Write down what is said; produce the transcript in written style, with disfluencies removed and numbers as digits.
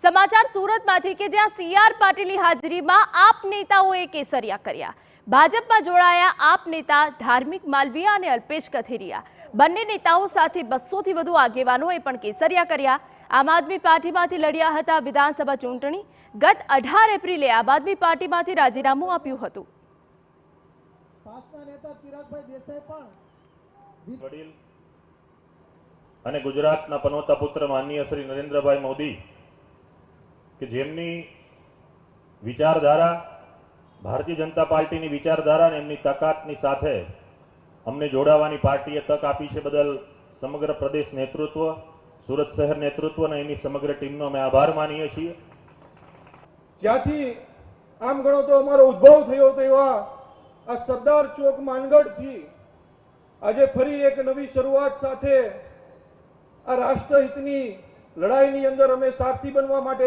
સમાચાર સુરતમાંથી કે જ્યાં સીઆર પાટીલની હાજરીમાં આપ નેતાઓએ કેસરિયા કર્યા। ભાજપમાં જોડાયા આપ નેતા ધાર્મિક માલવીયા અને અલ્પેશ કથિરિયા। બંને નેતાઓ સાથે 200થી વધુ આગેવાનોએ પણ કેસરિયા કર્યા। આમ આદમી પાર્ટીમાંથી લડ્યા હતા વિધાનસભા ચૂંટણી। ગત 18 એપ્રિલે આમ આદમી પાર્ટીમાંથી રાજીનામું આપ્યું હતું। અને ગુજરાતના પનોતા પુત્ર માનનીય શ્રી નરેન્દ્રભાઈ મોદી કે જેમની વિચારધારા ભારતીય જનતા પાર્ટીની વિચારધારા અને એમની તાકાતની સાથે અમને જોડાવાની પાર્ટીએ તક આપી છે બદલ સમગ્ર પ્રદેશ નેતૃત્વ, સુરત શહેર નેતૃત્વ અને એની સમગ્ર ટીમનો અમે આભાર માનીએ છીએ। જ્યાંથી આમ ગણો તો અમારો ઉદ્ભવ થયો હતો એવા આ સરદાર ચોક માનગઢથી આજે ફરી એક નવી શરૂઆત સાથે આ રાષ્ટ્રહિતની લડાઈની અંદર અમે સાથી બનવા માટે